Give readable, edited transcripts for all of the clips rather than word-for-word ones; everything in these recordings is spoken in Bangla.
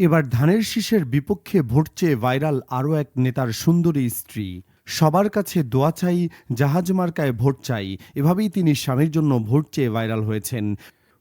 এবার ধানের শীষের বিপক্ষে ভোট চেয়ে ভাইরাল আরও এক নেতার সুন্দরী স্ত্রী। সবার কাছে দোয়া চাই, জাহাজ মার্কায় ভোট চাই, এভাবেই তিনি স্বামীর জন্য ভোট চেয়ে ভাইরাল হয়েছেন।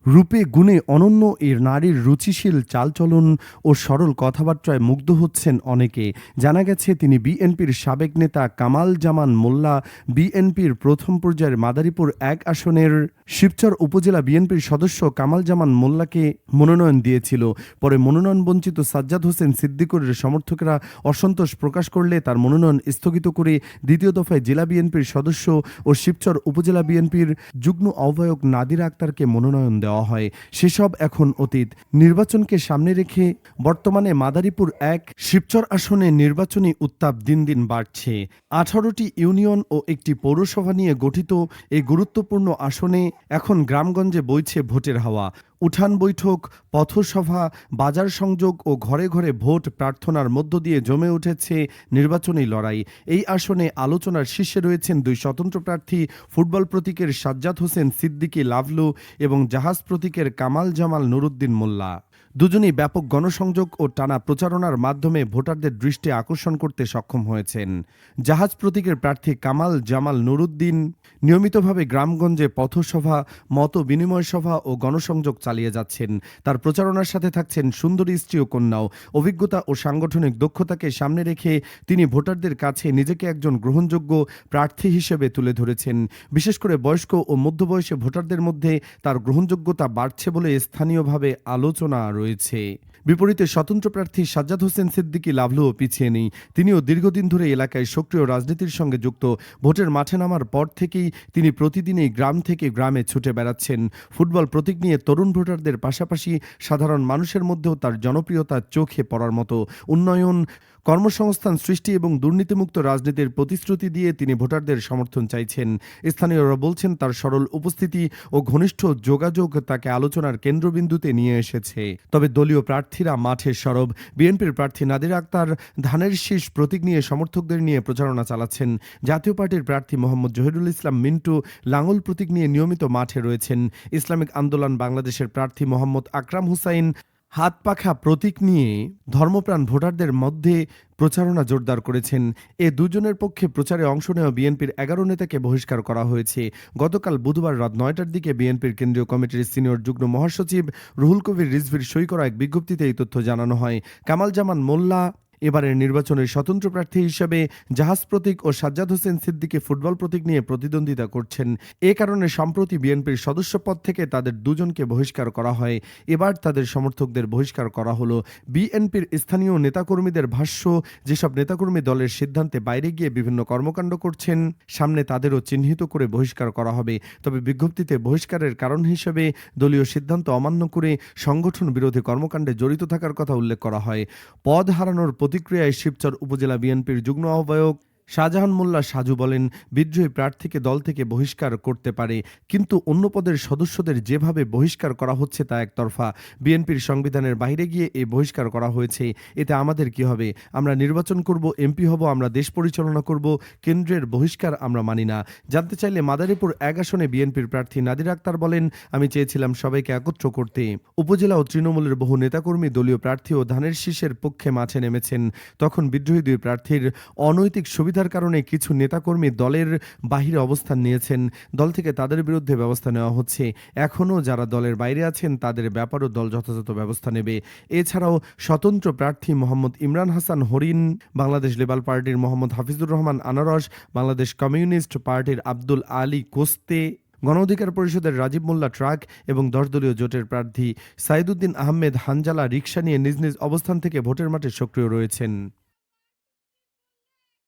রূপে গুণে অনন্য এর নারীর রুচিশীল চালচলন ও সরল কথাবার্তায় মুগ্ধ হচ্ছেন অনেকে। জানা গেছে তিনি বিএনপির সাবেক নেতা কামাল জামান মোল্লা বিএনপির প্রথম পর্যায়ের মাদারীপুর ১ আসনের শিবচর উপজেলা বিএনপির সদস্য কামাল জামান মোল্লাকে মনোনয়ন দিয়েছিল। পরে মনোনয়ন বঞ্চিত সাজ্জাদ হোসেন সিদ্দিকুরের সমর্থকেরা অসন্তোষ প্রকাশ করলে তার মনোনয়ন স্থগিত করে দ্বিতীয় দফায় জেলা বিএনপির সদস্য ও শিবচর উপজেলা বিএনপির যুগ্ম আহ্বায়ক নাদিরা আক্তারকে মনোনয়ন দেওয়া হয়। সেসব এখন অতীত। নির্বাচনকে সামনে রেখে বর্তমানে মাদারীপুর ১ শিবচর আসনে নির্বাচনী উত্তাপ দিন দিন বাড়ছে। ১৮টি ইউনিয়ন ও একটি পৌরসভা নিয়ে গঠিত এই গুরুত্বপূর্ণ আসনে এখন গ্রামগঞ্জে বইছে ভোটের হাওয়া। উঠান বৈঠক, পথসভা, বাজার সংযোগ ও ঘরে ঘরে ভোট প্রার্থনার মধ্য দিয়ে জমে উঠেছে নির্বাচনী লড়াই। এই আসনে আলোচনার শীর্ষে রয়েছেন দুই স্বতন্ত্র প্রার্থী, ফুটবল প্রতীকের সাজ্জাদ হোসেন সিদ্দিকী লাভলু এবং জাহাজ প্রতীকের কামাল জামাল নুরুদ্দিন মোল্লা। দুজনই ব্যাপক গণসংযোগ ও টানা প্রচারণার মাধ্যমে ভোটারদের দৃষ্টি আকর্ষণ করতে সক্ষম হয়েছেন। জাহাজ প্রতীকের প্রার্থী কামাল জামাল নুরুদ্দিন নিয়মিতভাবে গ্রামগঞ্জে পথসভা, মত বিনিময় সভা ও গণসংযোগ চালিয়ে যাচ্ছেন। তার প্রচারণার সাথে থাকছেন সুন্দরী স্ত্রী ও কন্যাও। অভিজ্ঞতা ও সাংগঠনিক দক্ষতাকে সামনে রেখে তিনি ভোটারদের কাছে নিজেকে একজন গ্রহণযোগ্য প্রার্থী হিসেবে তুলে ধরেছেন। বিশেষ করে বয়স্ক ও মধ্যবয়সী ভোটারদের মধ্যে তার গ্রহণযোগ্যতা বাড়ছে বলে স্থানীয়ভাবে আলোচনা রয়েছে। বিপরীতে স্বতন্ত্র প্রার্থী সাজ্জাদ হোসেন সিদ্দিকী লাভলুও পিছিয়ে নেই। তিনিও দীর্ঘদিন ধরে এলাকায় সক্রিয় রাজনীতির সঙ্গে যুক্ত। ভোটের মাঠে নামার পর থেকেই তিনি প্রতিদিনই গ্রাম থেকে গ্রামে ছুটে বেড়াচ্ছেন। ফুটবল প্রতীক নিয়ে তরুণ ভোটারদের পাশাপাশি সাধারণ মানুষের মধ্যেও তার জনপ্রিয়তা চোখে পড়ার মতো। উন্নয়ন, কর্মসংস্থান সৃষ্টি এবং দুর্নীতিমুক্ত রাজনীতির প্রতিশ্রুতি দিয়ে তিনি ভোটারদের সমর্থন চাইছেন। স্থানীয়রা বলছেন তার সরল উপস্থিতি ও ঘনিষ্ঠ যোগাযোগ তাকে আলোচনার কেন্দ্রবিন্দুতে নিয়ে এসেছে। তবে দলীয় প্রার্থীরা মাঠে সরব। বিএনপির প্রার্থী নাদিরা আক্তার ধানের শীষ প্রতীক নিয়ে সমর্থকদের নিয়ে প্রচারণা চালাচ্ছেন। জাতীয় পার্টির প্রার্থী মোহাম্মদ জহিরুল ইসলাম মিন্টু লাঙ্গল প্রতীক নিয়ে নিয়মিত মাঠে রয়েছেন। ইসলামিক আন্দোলন বাংলাদেশের প্রার্থী মোহাম্মদ আকরাম হুসাইন হাত পাখা প্রতীক নিয়ে ধর্মপ্রাণ ভোটারদের মধ্যে প্রচারণা জোরদার করেছেন। এ দুজনের পক্ষে প্রচারে অংশ নেওয়া বিএনপির ১১ নেতাকে বহিষ্কার করা হয়েছে। গতকাল বুধবার রাত ৯টার দিকে বিএনপির কেন্দ্রীয় কমিটির সিনিয়র যুগ্ম মহাসচিব রুহুল কবির রিজভীর সই করা এক বিজ্ঞপ্তিতে এই তথ্য জানানো হয়। কামাল জামান মোল্লা এবারের নির্বাচনের স্বতন্ত্র প্রার্থী হিসেবে জাহাজ প্রতীক ও সাজ্জাদ হোসেন সিদ্দিকী ফুটবল প্রতীক নিয়ে প্রতিদ্বন্দ্বিতা করছেন। এ কারণে সম্প্রতি বিএনপির সদস্যপদ থেকে তাদের দুজনকে বহিষ্কার করা হয়। এবার তাদের সমর্থকদের বহিষ্কার করা হলো। বিএনপির স্থানীয় নেতাকর্মীদের ভাষ্য, যেসব নেতাকর্মী দলের সিদ্ধান্তে বাইরে গিয়ে বিভিন্ন কর্মকাণ্ড করছেন, সামনে তাদেরও চিহ্নিত করে বহিষ্কার করা হবে। তবে বিজ্ঞপ্তিতে বহিষ্কারের কারণ হিসেবে দলীয় সিদ্ধান্ত অমান্য করে সংগঠন বিরোধী কর্মকাণ্ডে জড়িত থাকার কথা উল্লেখ করা হয়। পদ হারানোর প্রতিক্রিয়ায় শিবচর উপজেলা বিএনপির যুগ্ম আহ্বায়ক শাহজাহান মোল্লা সাজু বলেন, বিদ্রোহী প্রার্থীকে দল থেকে বহিষ্কার করতে পারে, কিন্তু অন্য পদের সদস্যদের যেভাবে বহিষ্কার করা হচ্ছে তা একতরফা। বিএনপির সংবিধানের বাইরে গিয়ে এই বহিষ্কার করা হয়েছে। এতে আমাদের কি হবে? আমরা নির্বাচন করব, এমপি হব, আমরা দেশ পরিচালনা করব। কেন্দ্রের বহিষ্কার আমরা মানি না। জানতে চাইলে মাদারীপুর ১ আসনে বিএনপির প্রার্থী নাদিরা আক্তার বলেন, আমি চেয়েছিলাম সবাইকে একত্র করতে। উপজেলা ও তৃণমূলের বহু নেতাকর্মী দলীয় প্রার্থী ও ধানের শীষের পক্ষে মাঠে নেমেছেন। তখন বিদ্রোহী দুই প্রার্থীর অনৈতিক সুবিধার কারণে কিছু নেতাকর্মী দলের বাহিরে অবস্থান নিয়েছেন। দল থেকে তাদের বিরুদ্ধে ব্যবস্থা নেওয়া হচ্ছে। এখনও যারা দলের বাইরে আছেন তাদের ব্যাপারেও দল যথাযথ ব্যবস্থা নেবে। এছাড়াও স্বতন্ত্র প্রার্থী মোহাম্মদ ইমরান হাসান হরিণ, বাংলাদেশ লেবার পার্টির মোহাম্মদ হাফিজুর রহমান আনারস, বাংলাদেশ কমিউনিস্ট পার্টির আব্দুল আলী কোস্তে, গণ অধিকার পরিষদের রাজীব মোল্লা ট্রাক এবং ১০ দলীয় জোটের প্রার্থী সাইদুদ্দিন আহমেদ হানজালা রিকশা নিয়ে নিজ নিজ অবস্থান থেকে ভোটের মাঠে সক্রিয় রয়েছেন।